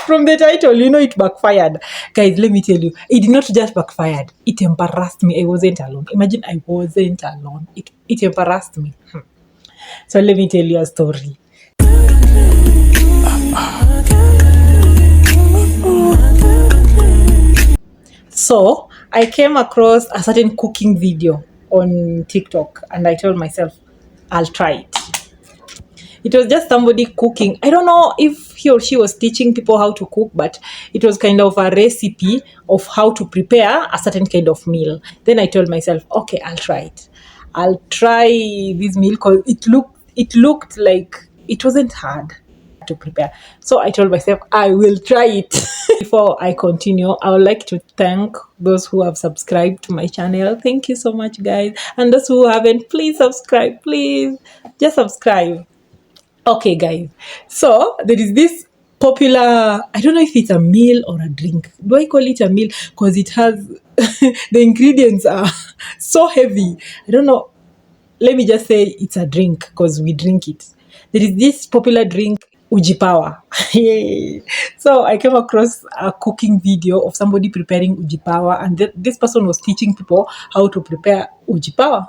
From the title, it backfired. Guys, let me tell you, it did not just backfired. It embarrassed me. I wasn't alone. Imagine I wasn't alone. It embarrassed me. So let me tell you a story. So I came across a certain cooking video on TikTok and I told myself, I'll try it. It was just somebody cooking. I don't know if he or she was teaching people how to cook, but it was kind of a recipe of how to prepare a certain kind of meal. Then I told myself, okay, I'll try it. I'll try this meal because it looked like it wasn't hard to prepare. So I told myself, I will try it. Before I continue, I would like to thank those who have subscribed to my channel. Thank you so much, guys. And those who haven't, please subscribe. Please just subscribe. Okay, guys. So there is this popular, I don't know if it's a meal or a drink. Do I call it a meal? Because it has, the ingredients are so heavy. I don't know. Let me just say it's a drink because we drink it. There is this popular drink, Uji Power. So I came across a cooking video of somebody preparing Uji Power, and this person was teaching people how to prepare Uji Power.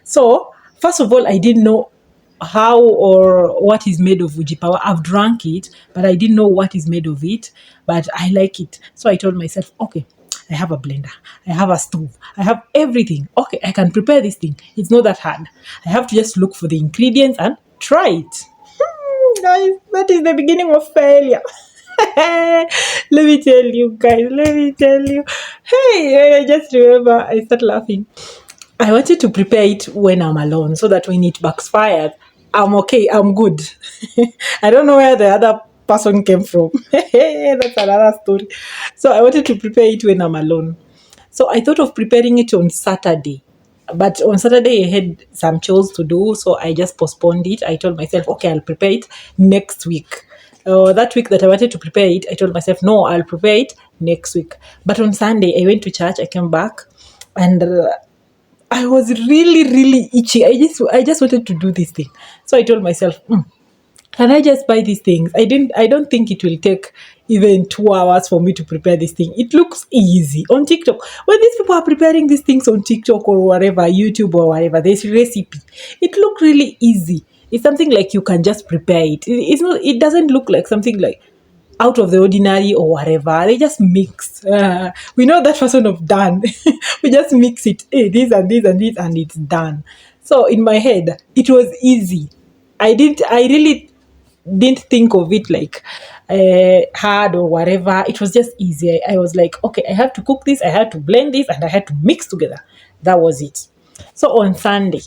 So first of all, I didn't know how or what is made of Uji Power. I've drank it, but I didn't know what is made of it, but I like it. So I told myself, okay, I have a blender, I have a stove, I have everything. Okay, I can prepare this thing. It's not that hard. I have to just look for the ingredients and try it. Guys, that is the beginning of failure. Let me tell you, guys, Hey, I just remember I started laughing. I wanted to prepare it when I'm alone so that when it backfires, I'm okay, I'm good. I don't know where the other person came from. That's another story. So I wanted to prepare it when I'm alone. So I thought of preparing it on Saturday. But on Saturday, I had some chores to do, so I just postponed it. I told myself, okay, I'll prepare it next week. That week that I wanted to prepare it, I told myself, no, I'll prepare it next week. But on Sunday, I went to church, I came back, and I was really, really itchy. I just wanted to do this thing. So I told myself, can I just buy these things? I don't think it will take even 2 hours for me to prepare this thing. It looks easy on TikTok. When these people are preparing these things on TikTok or whatever, YouTube or whatever, this recipe, it look really easy. It's something like you can just prepare it. It's not. It doesn't look like something like out of the ordinary or whatever. They just mix. We know that person of done. We just mix it. Hey, this and this and this, and it's done. So in my head, it was easy. I really didn't think of it like hard or whatever. It was just easy. I was like, okay, I have to cook this, I had to blend this, and I had to mix together. That was it. So on Sunday,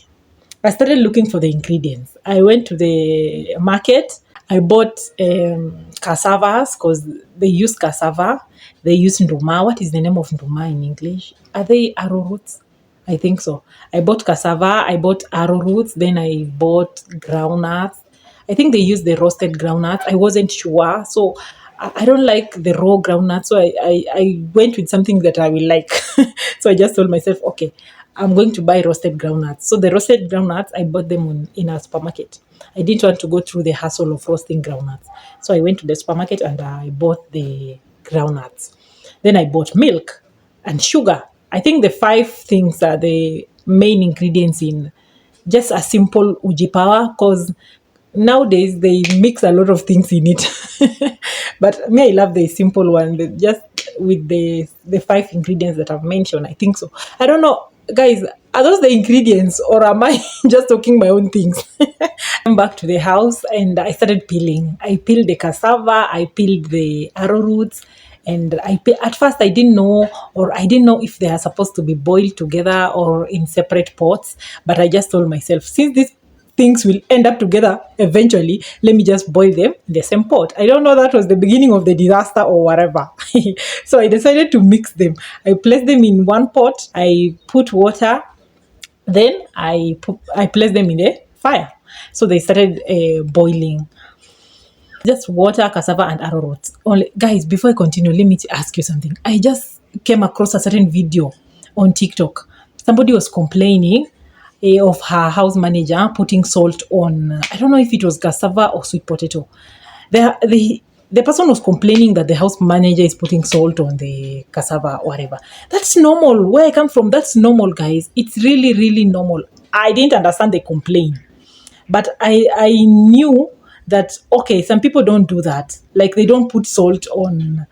I started looking for the ingredients. I went to the market. I bought cassavas because they use cassava. They use nduma. What is the name of nduma in English? Are they arrowroots? I think so. I bought cassava. I bought arrowroots. Then I bought groundnuts. I think they use the roasted groundnuts. I wasn't sure. So I don't like the raw groundnuts. So I went with something that I will like. So I just told myself, okay, I'm going to buy roasted groundnuts. So the roasted groundnuts, I bought them in a supermarket. I didn't want to go through the hassle of roasting groundnuts. So I went to the supermarket and I bought the groundnuts. Then I bought milk and sugar. I think the 5 things are the main ingredients in just a simple Uji Power, because nowadays they mix a lot of things in it. But me, I love the simple one, just with the 5 ingredients that I've mentioned. I think so. I don't know, guys, are those the ingredients or am I just talking my own things? I'm back to the house and I started peeling. I peeled the cassava, I peeled the arrowroots, and at first I didn't know if they are supposed to be boiled together or in separate pots. But I just told myself, since these things will end up together eventually, let me just boil them in the same pot. I don't know, that was the beginning of the disaster or whatever. So I decided to mix them. I placed them in one pot. I put water. Then I placed them in the fire. So they started boiling. Just water, cassava, and arrowroot. Only, guys, before I continue, let me ask you something. I just came across a certain video on TikTok. Somebody was complaining of her house manager putting salt on, I don't know if it was cassava or sweet potato. the person was complaining that the house manager is putting salt on the cassava or whatever. That's normal. Where I come from, that's normal, guys. It's really, really normal. I didn't understand the complaint. But I knew that, okay, some people don't do that. Like, they don't put salt on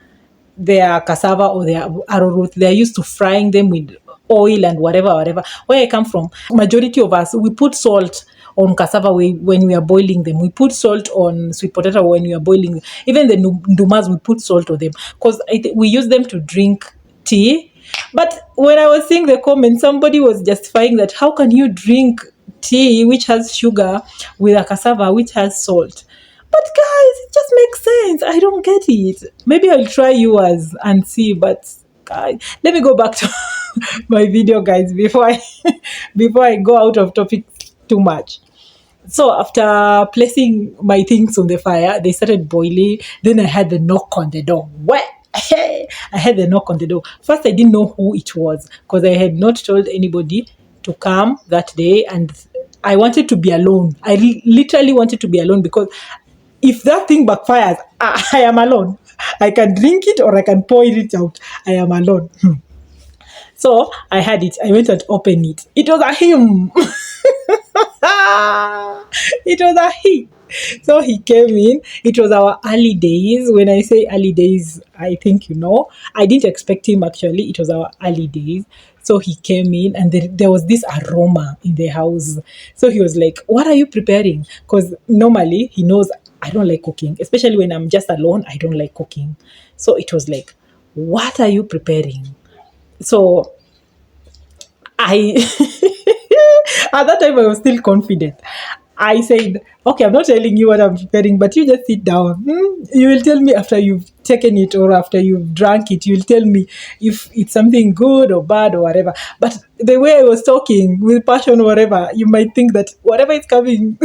their cassava or their arrowroot. They're used to frying them with oil and whatever. Where I come from, majority of us, we put salt on cassava when we are boiling them. We put salt on sweet potato when we are boiling them. Even the ndumas, we put salt on them because we use them to drink tea. But when I was seeing the comment, somebody was justifying that how can you drink tea which has sugar with a cassava which has salt? But guys, it just makes sense. I don't get it. Maybe I'll try yours and see. But guys, let me go back to my video, guys, before I go out of topic too much. So after placing my things on the fire, they started boiling. Then I had the knock on the door. What? I had the knock on the door. First, I didn't know who it was because I had not told anybody to come that day, and I wanted to be alone. I literally wanted to be alone because if that thing backfires, I am alone. I can drink it or I can pour it out. I am alone. So I had it. I went and opened it. It was a him. It was a he. So he came in. It was our early days. When I say early days, I think you know. I didn't expect him actually. It was our early days. So he came in and there was this aroma in the house. So he was like, "What are you preparing?" Because normally he knows I don't like cooking, especially when I'm just alone. I don't like cooking. So it was like, "What are you preparing?" So I, at that time, I was still confident. I said, "Okay, I'm not telling you what I'm preparing, but you just sit down. You will tell me after you've taken it or after you've drank it. You'll tell me if it's something good or bad or whatever." But the way I was talking with passion or whatever, you might think that whatever is coming,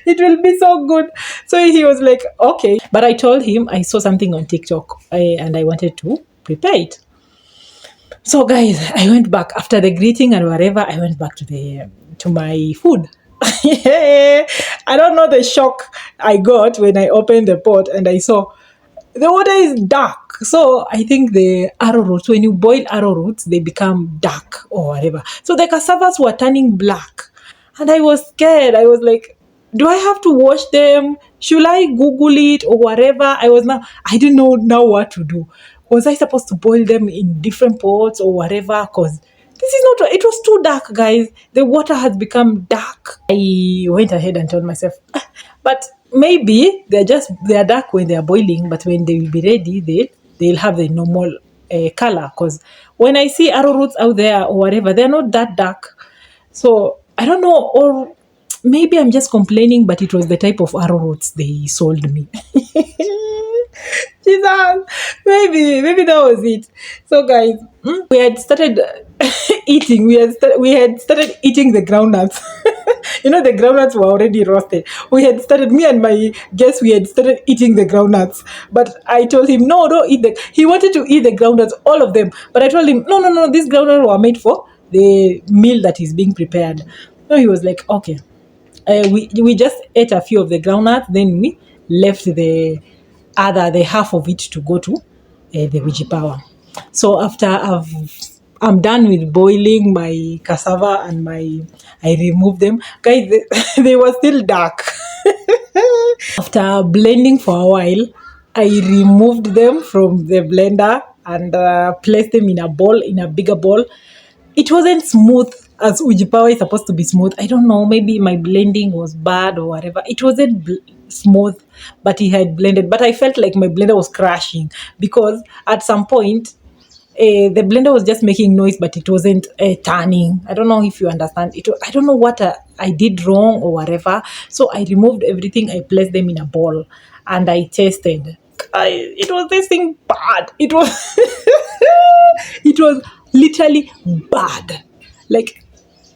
it will be so good. So he was like, "Okay." But I told him I saw something on TikTok and I wanted to prepare it. So guys, I went back after the greeting and whatever. I went back to my food. I don't know the shock I got when I opened the pot and I saw the water is dark. So I think the arrowroots, when you boil arrowroots, they become dark or whatever. So the cassavas were turning black, and I was scared. I was like, "Do I have to wash them? Should I Google it or whatever?" I didn't know now what to do. Was I supposed to boil them in different pots or whatever? Because this is not, it was too dark, guys. The water has become dark. I went ahead and told myself, but maybe they're dark when they're boiling, but when they will be ready, they'll have the normal color. Because when I see arrowroots out there or whatever, they're not that dark. So I don't know, or maybe I'm just complaining, but it was the type of arrowroots they sold me. Jesus, maybe that was it. So guys, we had started eating. We had started eating the groundnuts. You know, the groundnuts were already roasted. We had started, me and my guest, we had started eating the groundnuts. But I told him, no, don't eat he wanted to eat the groundnuts, all of them. But I told him, no, these groundnuts were made for the meal that is being prepared. So he was like, okay. We just ate a few of the groundnuts, then we left the half of it to go to the veggie power. So after I'm done with boiling my cassava and I removed them, guys. They were still dark. After blending for a while, I removed them from the blender and placed them in a bigger bowl. It wasn't smooth as uji power is supposed to be smooth. I don't know, maybe my blending was bad or whatever. It wasn't smooth, but he had blended. But I felt like my blender was crashing because at some point, the blender was just making noise, but it wasn't turning. I don't know if you understand. I don't know what I did wrong or whatever. So I removed everything. I placed them in a bowl and I tasted. It was tasting bad. It was it was literally bad. Like,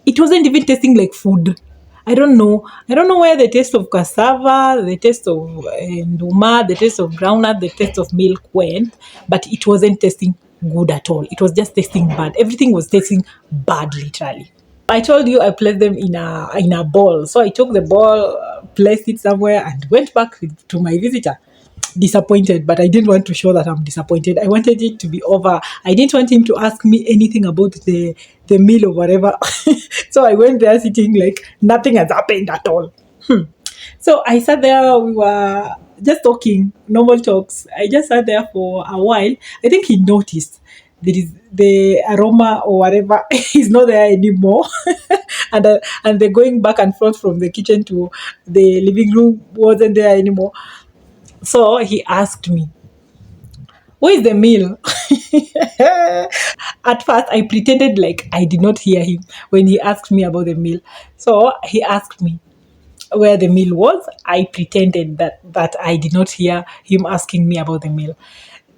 it wasn't even tasting like food. I don't know where the taste of cassava, the taste of nduma, the taste of groundnut, the taste of milk went, but it wasn't tasting good at all. It was just tasting bad. Everything was tasting bad, literally. I told you I placed them in a bowl. So I took the bowl, placed it somewhere, and went back to my visitor. disappointed, but I didn't want to show that I'm disappointed. I wanted it to be over. I didn't want him to ask me anything about the meal or whatever. So I went there sitting like nothing has happened at all. So I sat there, we were just talking, normal talks. I just sat there for a while. I think he noticed there is the aroma or whatever is not there anymore. And the going back and forth from the kitchen to the living room wasn't there anymore. So he asked me, "Where is the meal?" At first, I pretended like I did not hear him when he asked me about the meal. So he asked me where the meal was. I pretended that I did not hear him asking me about the meal.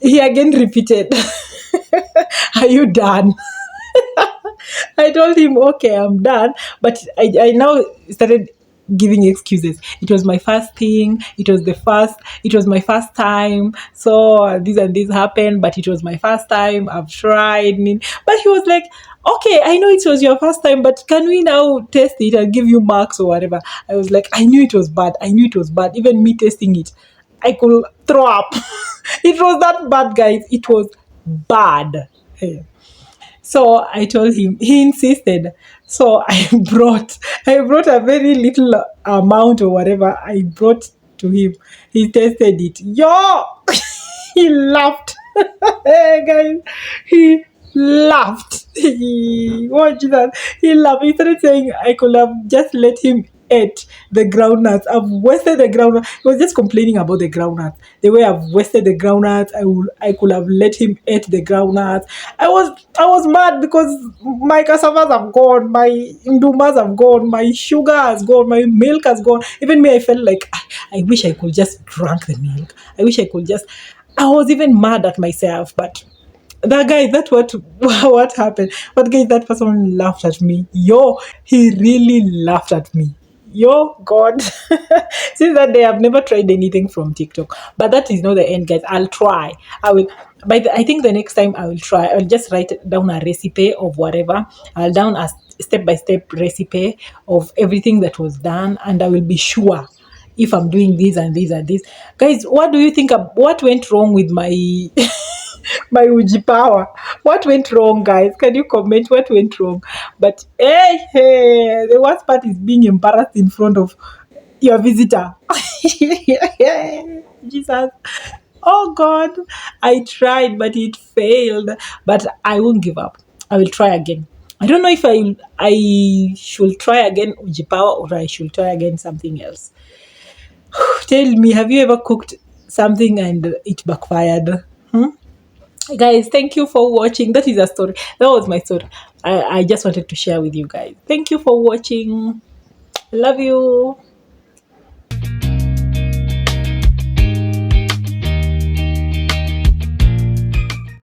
He again repeated, "Are you done?" I told him, okay, I'm done. But I now started giving excuses. It was my first thing. It was my first time. So this and this happened, but it was my first time. I've tried. But he was like, okay, I know it was your first time, but can we now test it and give you marks or whatever? I was like, I knew it was bad. I knew it was bad. Even me testing it, I could throw up. It was that bad, guys. It was bad. So I told him, he insisted. So I brought a very little amount or whatever I brought to him. He tasted it. Yo, he laughed. Hey guys, he laughed. Watch that. He laughed. He started saying I could have just let him eat the groundnuts. I've wasted the groundnuts. He was just complaining about the groundnuts. The way I've wasted the groundnuts, I could have let him eat the groundnuts. I was mad because my cassavas have gone, my ndumas have gone, my sugar has gone, my milk has gone. Even me, I felt like I wish I could just drink the milk. I wish I could just. I was even mad at myself, but that guy, that's what happened. But guys, that person laughed at me. Yo, he really laughed at me. Yo, God. Since that day, I've never tried anything from TikTok. But that is not the end, guys. I'll try. I will. I think the next time I will try. I'll just write down a recipe of whatever. I'll down a step by step recipe of everything that was done, and I will be sure if I'm doing this and this and this. Guys, what do you think? What went wrong with my my Uji power? What went wrong, guys? Can you comment what went wrong? But hey, the worst part is being embarrassed in front of your visitor. Jesus. Oh God, I tried, but it failed. But I won't give up. I will try again. I don't know if I should try again Uji power or I should try again something else. Tell me, have you ever cooked something and it backfired? Guys, thank you for watching. That is a story. That was my story. I just wanted to share with you guys. Thank you for watching. Love you.